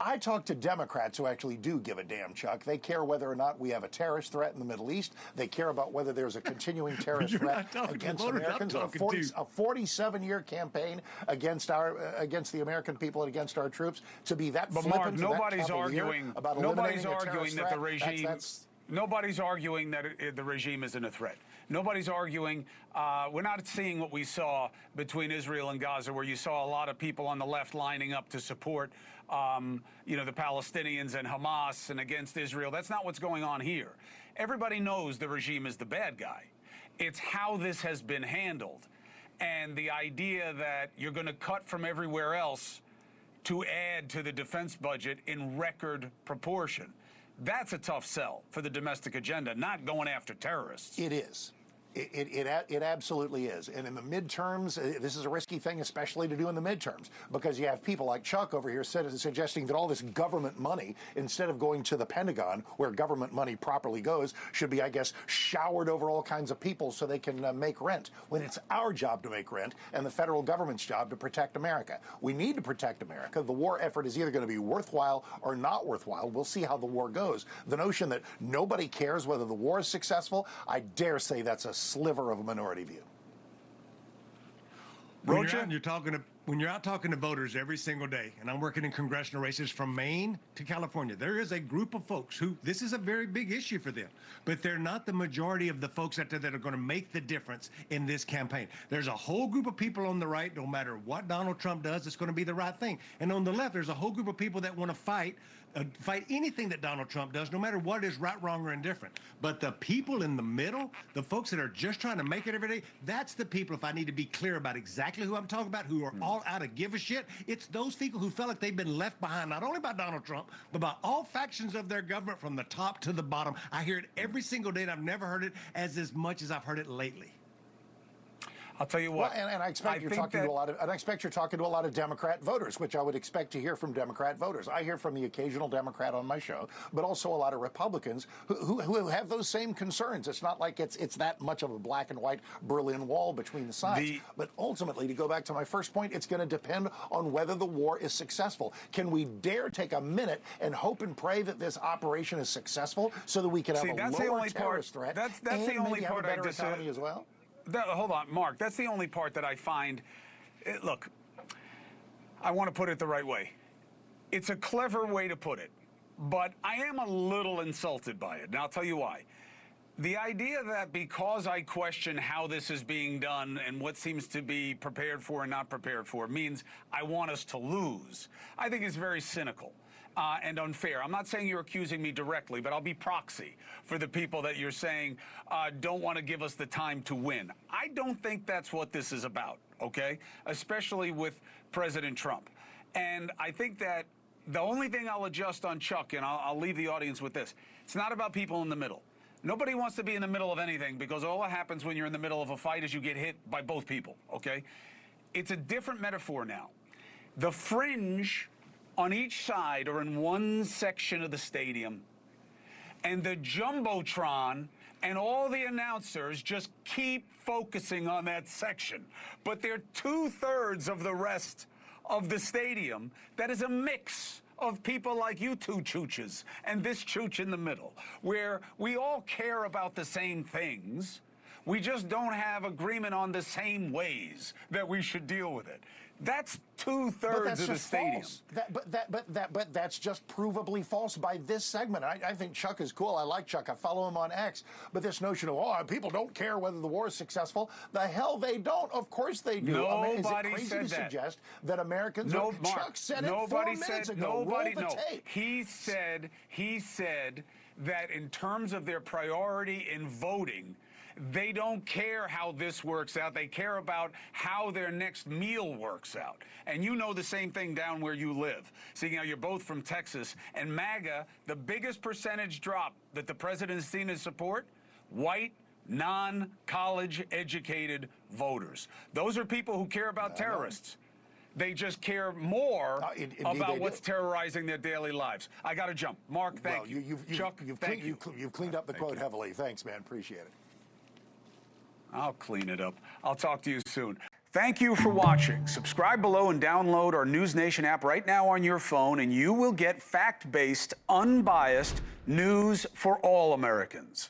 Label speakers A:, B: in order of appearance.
A: I talk to Democrats who actually do give a damn, Chuck. They care whether or not we have a terrorist threat in the Middle East. They care about whether there's a continuing terrorist threat against Americans. A 47-year campaign against the American people and against our troops. To be that flippant,
B: Mark, nobody's arguing
A: about
B: nobody's
A: eliminating
B: arguing that the regime. Nobody's arguing that the regime isn't a threat. Nobody's arguing. We're not seeing what we saw between Israel and Gaza, where you saw a lot of people on the left lining up to support, the Palestinians and Hamas and against Israel. That's not what's going on here. Everybody knows the regime is the bad guy. It's how this has been handled. And the idea that you're going to cut from everywhere else to add to the defense budget in record proportion. That's a tough sell for the domestic agenda, not going after terrorists.
A: It is. It absolutely is. And in the midterms, this is a risky thing, especially to do in the midterms, because you have people like Chuck over here suggesting that all this government money, instead of going to the Pentagon, where government money properly goes, should be, I guess, showered over all kinds of people so they can make rent, when it's our job to make rent and the federal government's job to protect America. We need to protect America. The war effort is either going to be worthwhile or not worthwhile. We'll see how the war goes. The notion that nobody cares whether the war is successful, I dare say that's a sliver of a minority view.
C: Rocha, when you're out talking to voters every single day, and I'm working in congressional races from Maine to California, there is a group of folks who, this is a very big issue for them, but they're not the majority of the folks out there that are going to make the difference in this campaign. There's a whole group of people on the right, no matter what Donald Trump does, it's going to be the right thing. And on the left, there's a whole group of people that want to fight anything that Donald Trump does, no matter what it is, right, wrong, or indifferent. But the people in the middle, the folks that are just trying to make it every day, that's the people, if I need to be clear about exactly who I'm talking about, who are all out of give a shit. It's those people who feel like they've been left behind, not only by Donald Trump, but by all factions of their government from the top to the bottom. I hear it every single day, and I've never heard it as much as I've heard it lately.
B: I'll tell you what.
A: Well, and I expect you're talking to a lot of, and I expect you're talking to a lot of Democrat voters, which I would expect to hear from Democrat voters. I hear from the occasional Democrat on my show, but also a lot of Republicans who have those same concerns. It's not like it's that much of a black and white Berlin Wall between the sides. But ultimately, to go back to my first point, it's going to depend on whether the war is successful. Can we dare take a minute and hope and pray that this operation is successful so that we can have a lower terrorist threat
B: that's the only part
A: I disagree as well?
B: Hold on, Mark. That's the only part that I find. Look, I want to put it the right way. It's a clever way to put it, but I am a little insulted by it. And I'll tell you why. The idea that because I question how this is being done and what seems to be prepared for and not prepared for means I want us to lose, I think is very cynical. And unfair. I'm not saying you're accusing me directly, but I'll be proxy for the people that you're saying don't want to give us the time to win. I don't think that's what this is about, okay? Especially with President Trump. And I think that the only thing I'll adjust on Chuck, and I'll leave the audience with this, it's not about people in the middle. Nobody wants to be in the middle of anything, because all that happens when you're in the middle of a fight is you get hit by both people, okay? It's a different metaphor now. The fringe on each side or in one section of the stadium, and the Jumbotron and all the announcers just keep focusing on that section. But they're 2/3 of the rest of the stadium that is a mix of people like you two chooches and this chooch in the middle, where we all care about the same things. We just don't have agreement on the same ways that we should deal with it. That's 2/3 of the stadium.
A: But that's just provably false by this segment. I think Chuck is cool. I like Chuck. I follow him on X. But this notion of, people don't care whether the war is successful, the hell they don't. Of course they do.
B: Nobody
A: is it crazy
B: said
A: to
B: that.
A: suggest that Americans...
B: No, Mark,
A: Chuck said it
B: nobody
A: 4
B: said,
A: minutes ago.
B: nobody,
A: Roll the
B: no.
A: tape.
B: He said that in terms of their priority in voting, they don't care how this works out. They care about how their next meal works out. And you know the same thing down where you live. Seeing how you're both from Texas. And MAGA, the biggest percentage drop that the president has seen his support, white, non-college educated voters. Those are people who care about terrorists. They just care more about what's terrorizing their daily lives. I got to jump. Mark, thank you. Chuck, thank you.
A: You've cleaned up the quote heavily. Thanks, man. Appreciate it.
B: I'll clean it up. I'll talk to you soon. Thank you for watching. Subscribe below and download our NewsNation app right now on your phone, and you will get fact-based, unbiased news for all Americans.